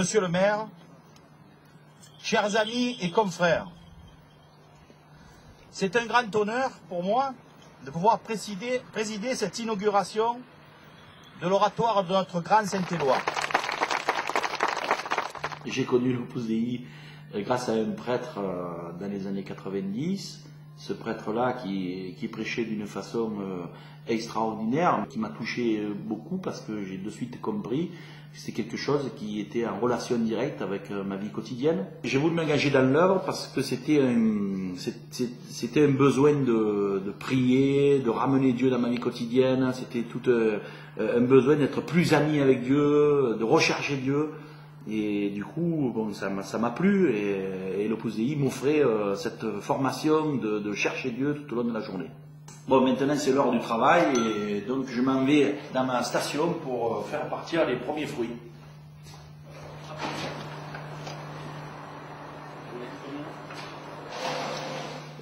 Monsieur le maire, chers amis et confrères, c'est un grand honneur pour moi de pouvoir présider cette inauguration de l'oratoire de notre grand Saint-Éloi. J'ai connu l'Opus Dei grâce à un prêtre dans les années 90, ce prêtre-là qui prêchait d'une façon extraordinaire, qui m'a touché beaucoup parce que j'ai de suite compris que c'est quelque chose qui était en relation directe avec ma vie quotidienne. J'ai voulu m'engager dans l'œuvre parce que c'était un besoin de prier, de ramener Dieu dans ma vie quotidienne, c'était tout un besoin d'être plus ami avec Dieu, de rechercher Dieu. Et du coup, bon, ça m'a plu et l'Opus Dei m'offrait cette formation de chercher Dieu tout au long de la journée. Bon, maintenant c'est l'heure du travail et donc je m'en vais dans ma station pour faire partir les premiers fruits.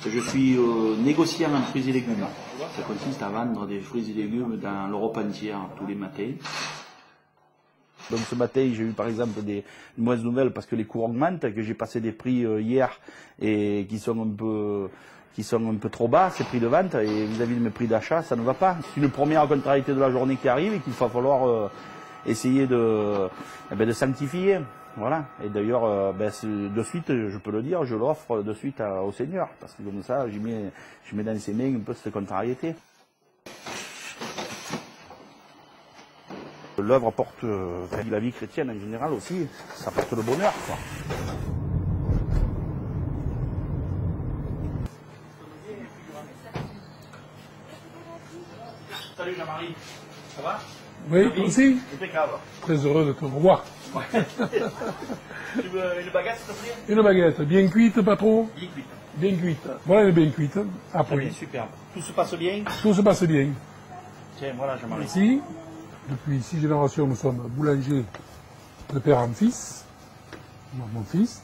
Je suis négociant en fruits et légumes. Ça consiste à vendre des fruits et légumes dans l'Europe entière tous les matins. Donc ce matin, j'ai eu par exemple des mauvaises nouvelles parce que les cours augmentent, que j'ai passé des prix hier et qui sont un peu trop bas, ces prix de vente, et vis-à-vis de mes prix d'achat, ça ne va pas. C'est une première contrariété de la journée qui arrive et qu'il va falloir essayer de sanctifier. Voilà. Et d'ailleurs, de suite, je peux le dire, je l'offre de suite au Seigneur, parce que comme ça, je mets dans ses mains un peu cette contrariété. L'œuvre porte, la vie chrétienne en général aussi, ça porte le bonheur, quoi. Salut Jean-Marie, ça va? Oui, toi aussi. Impeccable. Très heureux de te revoir. Ouais. Tu veux une baguette, s'il te plaît? Une baguette, bien cuite, pas trop? Bien cuite. Bien cuite. Voilà, elle est bien cuite. Après. Très bien, super. Tout se passe bien? Tout se passe bien. Tiens, voilà Jean-Marie. Ici, depuis 6 générations, nous sommes boulangers de père en fils. Moi, mon fils,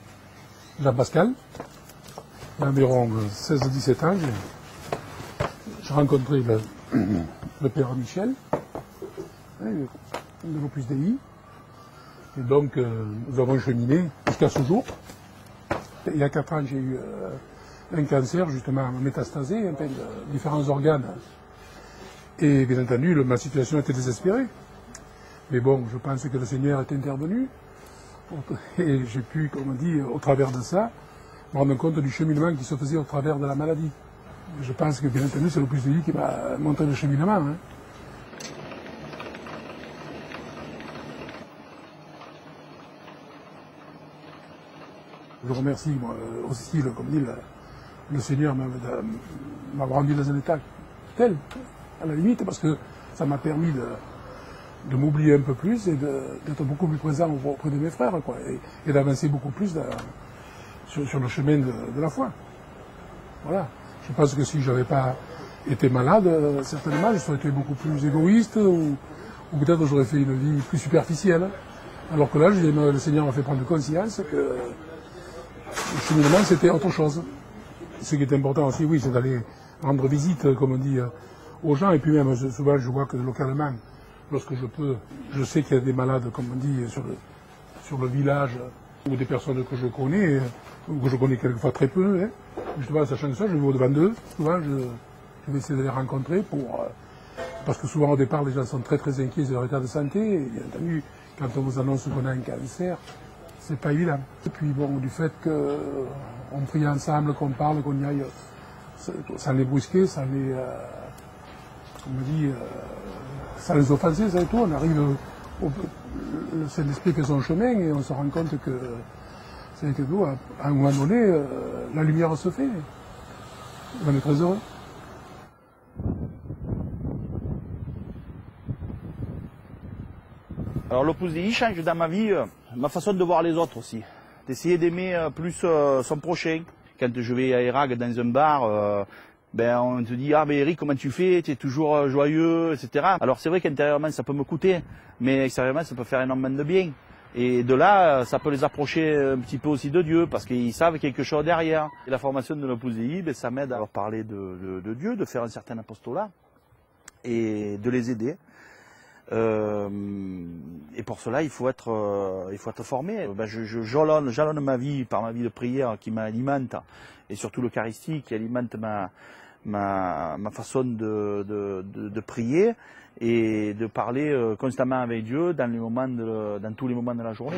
Jean-Pascal. Il y a environ 16-17 ans, j'ai rencontré le père Michel, de l'Opus Dei. Et donc, nous avons cheminé jusqu'à ce jour. Il y a 4 ans, j'ai eu un cancer, justement, métastasé, un peu de différents organes. Et bien entendu, ma situation était désespérée. Mais bon, je pense que le Seigneur est intervenu. Et j'ai pu, comme on dit, au travers de ça, me rendre compte du cheminement qui se faisait au travers de la maladie. Je pense que, bien entendu, c'est l'Opus Dei qui m'a montré le cheminement. Hein. Je remercie moi, aussi, comme dit, le Seigneur m'avoir rendu dans un état tel, à la limite, parce que ça m'a permis de m'oublier un peu plus et d'être beaucoup plus présent auprès de mes frères, quoi, et d'avancer beaucoup plus sur le chemin de la foi. Voilà. Je pense que si je n'avais pas été malade, certainement, je serais été beaucoup plus égoïste ou peut-être j'aurais fait une vie plus superficielle. Alors que là, le Seigneur m'a fait prendre conscience que le cheminement, c'était autre chose. Ce qui est important aussi, oui, c'est d'aller rendre visite, comme on dit, aux gens. Et puis même, souvent, je vois que localement, lorsque je peux, je sais qu'il y a des malades, comme on dit, sur le village, ou des personnes que je connais, ou que je connais quelquefois très peu. Hein. Justement, sachant que ça, je vais au-devant d'eux. Souvent, je vais essayer de les rencontrer parce que souvent, au départ, les gens sont très très inquiets de leur état de santé. Et bien entendu, quand on vous annonce qu'on a un cancer, c'est pas évident. Et puis bon, du fait qu'on prie ensemble, qu'on parle, qu'on y aille, sans les brusquer, sans les, comme on dit, sans les offenser, ça et tout, on arrive, le Saint-Esprit fait son chemin et on se rend compte que, c'est que tout, à un moment donné, la lumière se fait. On est très heureux. Alors l'Opus Dei change dans ma vie ma façon de voir les autres aussi. D'essayer d'aimer plus son prochain. Quand je vais à Erag dans un bar, on te dit « Ah mais Eric, comment tu fais? Tu es toujours joyeux, etc. » Alors c'est vrai qu'intérieurement ça peut me coûter, mais extérieurement ça peut faire énormément de bien. Et de là, ça peut les approcher un petit peu aussi de Dieu, parce qu'ils savent quelque chose derrière. Et la formation de l'Opus Dei, ça m'aide à leur parler de Dieu, de faire un certain apostolat, et de les aider Et pour cela, il faut être formé. Je jalonne ma vie par ma vie de prière qui m'alimente, et surtout l'Eucharistie qui alimente ma façon de prier et de parler constamment avec Dieu dans tous les moments de la journée.